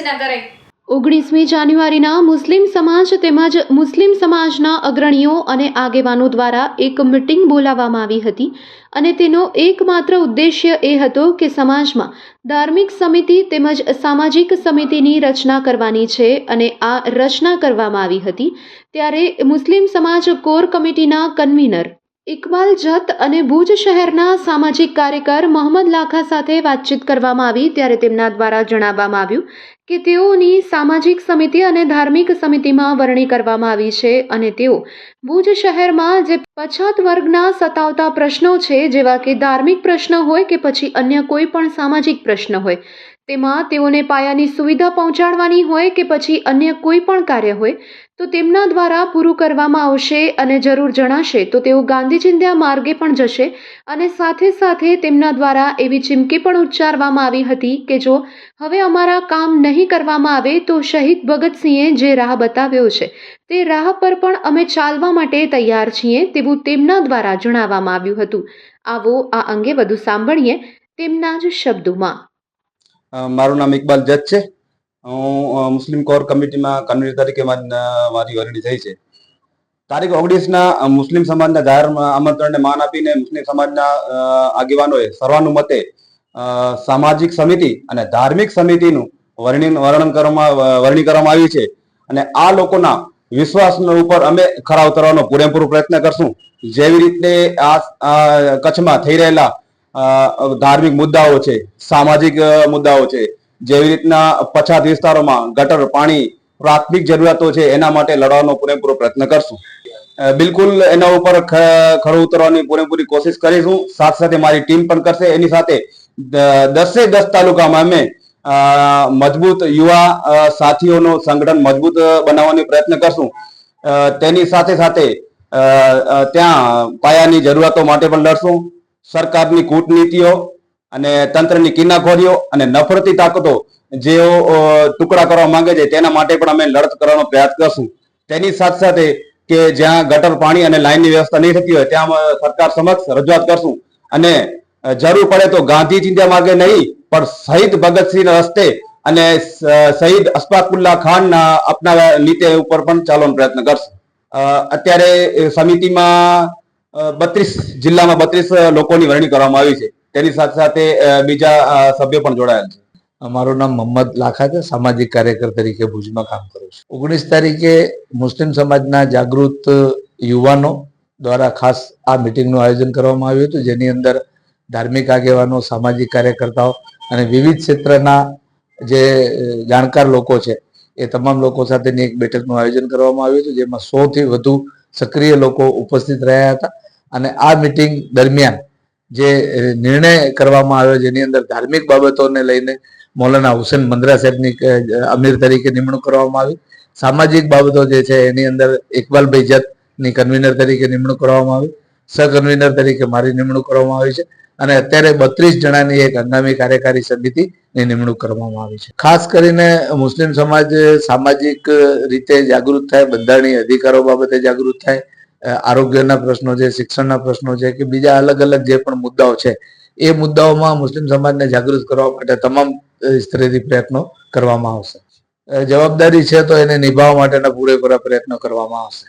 રચના કરાઈ। 19મી જાન્યુઆરીના મુસ્લિમ સમાજ તેમજ મુસ્લિમ સમાજના અગ્રણીઓ અને આગેવાનો દ્વારા એક મીટિંગ બોલાવવામાં આવી હતી અને તેનો એકમાત્ર ઉદ્દેશ્ય એ હતો કે સમાજમાં ધાર્મિક સમિતિ તેમજ સામાજિક સમિતિની રચના કરવાની છે અને આ રચના કરવામાં આવી હતી। ત્યારે મુસ્લિમ સમાજ કોર કમિટીના કન્વીનર ઇકબાલ જત અને ભુજ શહેરના સામાજિક કાર્યકર મોહમ્મદ લાખા સાથે વાતચીત કરવામાં આવી ત્યારે તેમના દ્વારા જણાવવામાં આવ્યું કે તેઓની સામાજિક સમિતિ અને ધાર્મિક સમિતિમાં વરણી કરવામાં આવી છે અને તેઓ ભુજ શહેરમાં જે પછાત વર્ગના સતાવતા પ્રશ્નો છે જેવા કે ધાર્મિક પ્રશ્ન હોય કે પછી અન્ય કોઈ પણ સામાજિક પ્રશ્ન હોય તેમાં તેઓને પાયાની સુવિધા પહોંચાડવાની હોય કે પછી અન્ય કોઈ પણ કાર્ય હોય તો તેમના દ્વારા પૂરું કરવામાં આવશે અને જરૂર જણાશે તો તેઓ ગાંધી ચિંધ્યા માર્ગે પણ જશે અને સાથે સાથે તેમના દ્વારા એવી ચીમકી પણ ઉચ્ચારવામાં આવી હતી કે જો હવે અમારા કામ નહીં કરવામાં આવે તો શહીદ ભગતસિંહે જે રાહ બતાવ્યો છે તે રાહ પર પણ અમે ચાલવા માટે તૈયાર છીએ તેવું તેમના દ્વારા જણાવવામાં આવ્યું હતું। આવો આ અંગે વધુ સાંભળીએ તેમના જ શબ્દોમાં। મારું નામ ઇકબાલ જત છે। હું મુસ્લિમ કોર કમિટીમાં કન્વીનર તરીકે મારી વરણી થઈ છે। તારીખ 19ના મુસ્લિમ સમાજના જાહેર આમંત્રણને માન આપીને મુસ્લિમ સમાજના આગેવાનોએ સર્વાનુમતે સામાજિક સમિતિ અને ધાર્મિક સમિતિનું વર્ણન કરવામાં આવ્યું છે અને આ લોકોના વિશ્વાસ ઉપર અમે ખરા ઉતરવાનો પૂરેપૂરો પ્રયત્ન કરશું। જેવી રીતે આ કચ્છમાં થઈ રહેલા ધાર્મિક મુદ્દાઓ છે, સામાજિક મુદ્દાઓ છે, જેવી રીતના પછાત વિસ્તારોમાં ગટર પાણી પ્રાથમિક જરૂરિયાતો છે એના માટે લડવાનો પૂરેપૂરો પ્રયત્ન કરશું। બિલકુલ એના ઉપર ખરો ઉતરવાની પૂરેપૂરી કોશિશ કરીશું। સાથે સાથે મારી ટીમ પણ કરશે। એની સાથે 10 તાલુકામાં અમે મજબૂત યુવા સાથીઓનો સંગઠન મજબૂત બનાવવાનો પ્રયત્ન કરશું। તેની સાથે સાથે ત્યાં પાયાની જરૂરિયાતો માટે પણ લડશું। સરકારની કૂટનીતિઓ અને તંત્રની કિનાખોરીઓ અને નફરતી તાકાતો જેઓ ટુકડા કરવા માંગે છે તેના માટે પણ અમે લડત કરવાનો પ્રયાસ કરશું। તેની સાથે સાથે કે જ્યાં ગટર પાણી અને લાઇનની વ્યવસ્થા નહીં થતી હોય ત્યાં સરકાર સમક્ષ રજૂઆત કરશું અને જરૂર પડે તો ગાંધી ચિંધ્યા માર્ગે નહીં પણ શહીદ ભગતસિંહ રસ્તે અને શહીદ અશફાકુલ્લા ખાન અપનાવ્યા નીતિ ઉપર પણ ચાલવાનો પ્રયત્ન કરશું। અત્યારે સમિતિમાં 32 જિલ્લામાં 32 લોકોની વરણી કરવામાં આવી છે। તેની સાથે સાથે બીજા સભ્યો પણ જોડાયેલ છે। મારું નામ મોહમ્મદ લાખા છે। સામાજિક કાર્યકર તરીકે ભુજમાં કામ કરું છું। 19 તારીખે મુસ્લિમ સમાજના જાગૃત યુવાનો દ્વારા ખાસ આ મિટિંગનું આયોજન કરવામાં આવ્યું હતું જેની અંદર ધાર્મિક આગેવાનો, સામાજિક કાર્યકર્તાઓ અને વિવિધ ક્ષેત્રના જે જાણકાર લોકો છે એ તમામ લોકો સાથેની એક બેઠકનું આયોજન કરવામાં આવ્યું હતું જેમાં 100થી વધુ સક્રિય લોકો ઉપસ્થિત રહ્યા હતા અને આ મિટિંગ દરમિયાન જે નિર્ણય કરવામાં આવ્યો જેની અંદર ધાર્મિક બાબતોને લઈને મૌલાના હુસૈન મંદરા સાહેબની અમીર તરીકે નિમણૂક કરવામાં આવી। સામાજિક બાબતો જે છે એની અંદર ઇકબાલભાઈ જતની કન્વીનર તરીકે નિમણૂક કરવામાં આવી। સહ કન્વીનર તરીકે મારી નિમણૂક કરવામાં આવી છે અને અત્યારે 32 જણાની એક હંગામી કાર્યકારી સમિતિની નિમણૂક કરવામાં આવી છે। ખાસ કરીને મુસ્લિમ સમાજ સામાજિક રીતે જાગૃત થાય, બંધારણીય અધિકારો બાબતે જાગૃત થાય, આરોગ્યના પ્રશ્નો છે, શિક્ષણના પ્રશ્નો છે કે બીજા અલગ અલગ જે પણ મુદ્દાઓ છે એ મુદ્દાઓમાં મુસ્લિમ સમાજને જાગૃત કરવા માટે તમામ સ્તરેથી પ્રયત્નો કરવામાં આવશે। જવાબદારી છે તો એને નિભાવવા માટેના પૂરેપૂરા પ્રયત્નો કરવામાં આવશે।